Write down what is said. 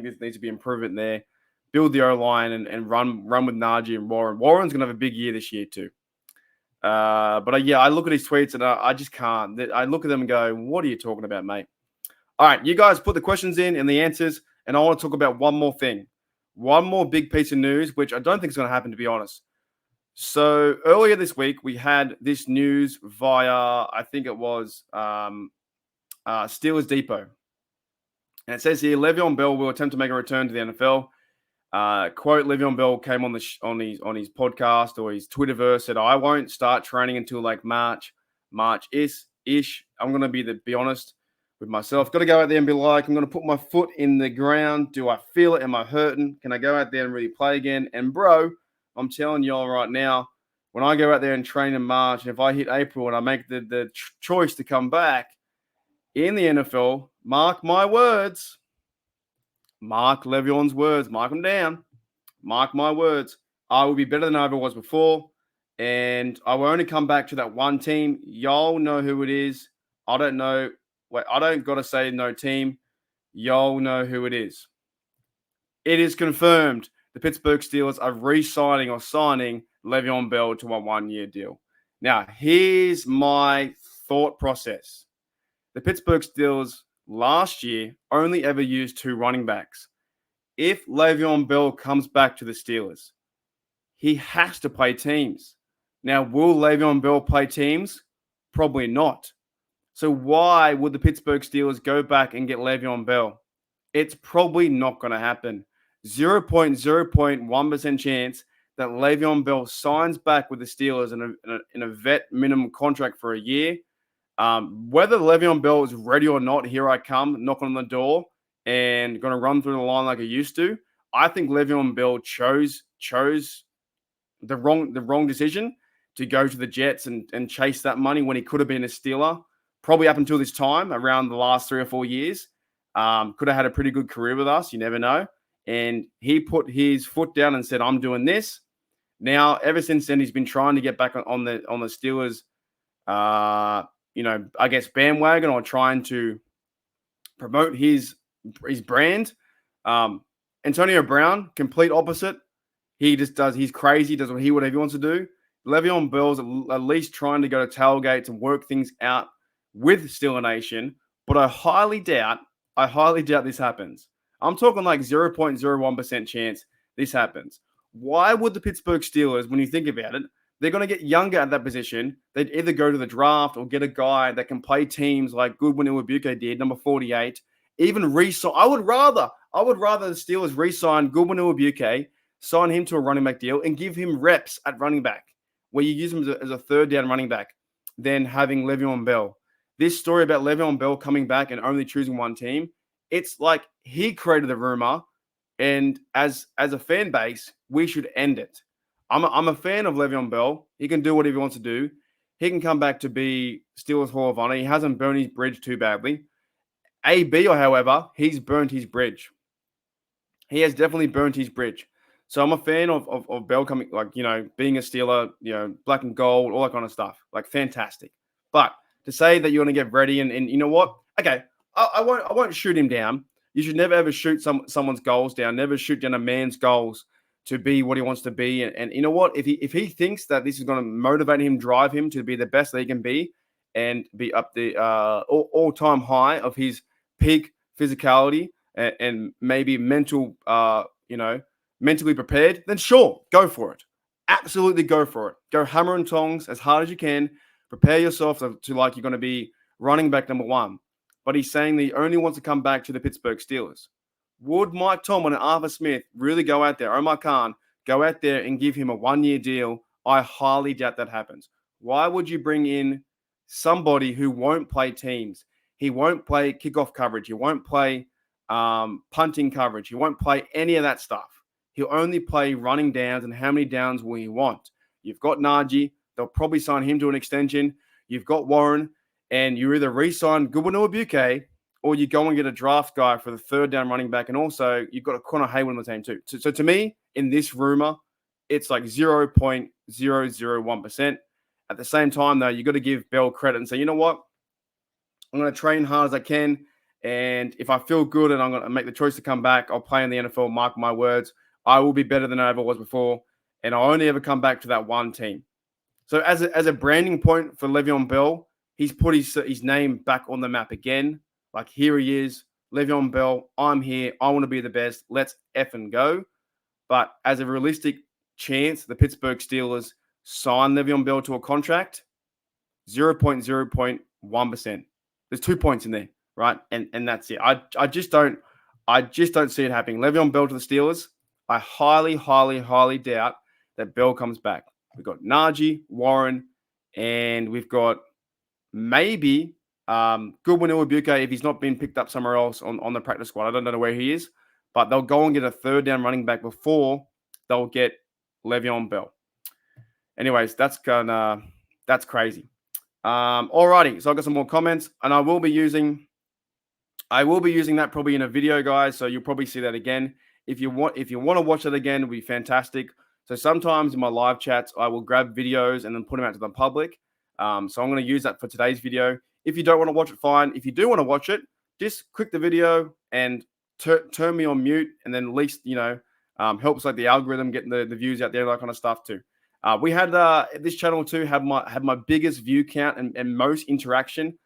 think this needs to be improvement there. Build the O-line and run with Najee and Warren. Warren's going to have a big year this year too. But I look at his tweets and I just can't. I look at them and go, what are you talking about, mate? All right, you guys put the questions in and the answers, and I want to talk about one more thing. One more big piece of news, which I don't think is going to happen, to be honest. So earlier this week, we had this news via, I think it was Steelers Depot. And it says here, Le'Veon Bell will attempt to make a return to the NFL. Quote, Le'Veon Bell came on his podcast or his Twitterverse, said, I won't start training until like March-ish. I'm going to be honest with myself. Got to go out there and be like, I'm going to put my foot in the ground. Do I feel it? Am I hurting? Can I go out there and really play again? And bro, I'm telling y'all right now, when I go out there and train in March, and if I hit April and I make the choice to come back in the NFL, mark my words, mark Le'Veon's words, mark them down, mark my words, I will be better than I ever was before, and I will only come back to that one team. Y'all know who it is. I don't know. Wait, I don't got to say no team. Y'all know who it is. It is confirmed. The Pittsburgh Steelers are re-signing or signing Le'Veon Bell to a one-year deal. Now, here's my thought process. The Pittsburgh Steelers last year only ever used two running backs. If Le'Veon Bell comes back to the Steelers, he has to play teams. Now, will Le'Veon Bell play teams? Probably not. So why would the Pittsburgh Steelers go back and get Le'Veon Bell? It's probably not going to happen. 0.1% chance that Le'Veon Bell signs back with the Steelers in a vet minimum contract for a year. Whether Le'Veon Bell is ready or not, here I come, knocking on the door and going to run through the line like I used to. I think Le'Veon Bell chose the wrong decision to go to the Jets and chase that money when he could have been a Steeler. Probably up until this time, around the last 3 or 4 years. Could have had a pretty good career with us. You never know. And he put his foot down and said, I'm doing this. Now, ever since then, he's been trying to get back on the Steelers, I guess, bandwagon, or trying to promote his brand. Antonio Brown, complete opposite. He's crazy, does whatever he wants to do. Le'Veon Bell's at least trying to go to tailgates and work things out with Steeler Nation, but I highly doubt this happens. I'm talking like 0.01% chance this happens. Why would the Pittsburgh Steelers, when you think about it, they're going to get younger at that position. They'd either go to the draft or get a guy that can play teams like Goodwin Iwebuike did, number 48. Even re-sign. I would rather the Steelers re-sign Goodwin Iwebuike, sign him to a running back deal, and give him reps at running back, where you use him as a third down running back, than having Le'Veon Bell. This story about Le'Veon Bell coming back and only choosing one team, it's like he created the rumor, and as a fan base, we should end it. I'm a fan of Le'Veon Bell. He can do whatever he wants to do. He can come back to be Steelers Hall of Honor. He hasn't burned his bridge too badly. However, he's burnt his bridge. He has definitely burnt his bridge. So I'm a fan of Bell coming, being a Steeler, black and gold, all that kind of stuff. Like, fantastic. But to say that you're going to get ready and you know what? Okay, I won't shoot him down. You should never ever shoot someone's goals down. Never shoot down a man's goals to be what he wants to be. And you know what? If he thinks that this is going to motivate him, drive him to be the best that he can be, and be up the all-time high of his peak physicality and maybe mentally prepared, then sure, go for it. Absolutely go for it. Go hammer and tongs as hard as you can. Prepare yourself to like you're going to be running back number one. But he's saying that he only wants to come back to the Pittsburgh Steelers. Would Mike Tomlin and Arthur Smith really go out there, Omar Khan, go out there and give him a one-year deal? I highly doubt that happens. Why would you bring in somebody who won't play teams? He won't play kickoff coverage. He won't play punting coverage. He won't play any of that stuff. He'll only play running downs, and how many downs will he want? You've got Najee. They'll probably sign him to an extension. You've got Warren, and you either re-sign Goodwin Iwebuike or you go and get a draft guy for the third down running back, and also you've got a Connor Hayward on the team too. So to me, in this rumor, it's like 0.001%. At the same time, though, you got to give Bell credit and say, you know what? I'm going to train hard as I can And if I feel good and I'm going to make the choice to come back, I'll play in the NFL, mark my words. I will be better than I ever was before. And I'll only ever come back to that one team. So as a branding point for Le'Veon Bell, he's put his name back on the map again. Like, here he is, Le'Veon Bell. I'm here. I want to be the best. Let's effing go. But as a realistic chance, the Pittsburgh Steelers sign Le'Veon Bell to a contract, 0.1%. There's 2 points in there, right? And that's it. I just don't see it happening. Le'Veon Bell to the Steelers. I highly, highly, highly doubt that Bell comes back. We've got Najee, Warren, and we've got maybe Goodwin Iwabuke if he's not been picked up somewhere else on the practice squad. I don't know where he is, but they'll go and get a third down running back before they'll get Le'Veon Bell. Anyways, that's crazy. Alrighty, so I've got some more comments, and I will be using that probably in a video, guys. So you'll probably see that again. If you want to watch it again, it'll be fantastic. So sometimes in my live chats, I will grab videos and then put them out to the public. So I'm going to use that for today's video. If you don't want to watch it, fine. If you do want to watch it, just click the video and turn me on mute, and then at least, helps like the algorithm getting the views out there, that kind of stuff too. We had this channel too had my biggest view count and most interaction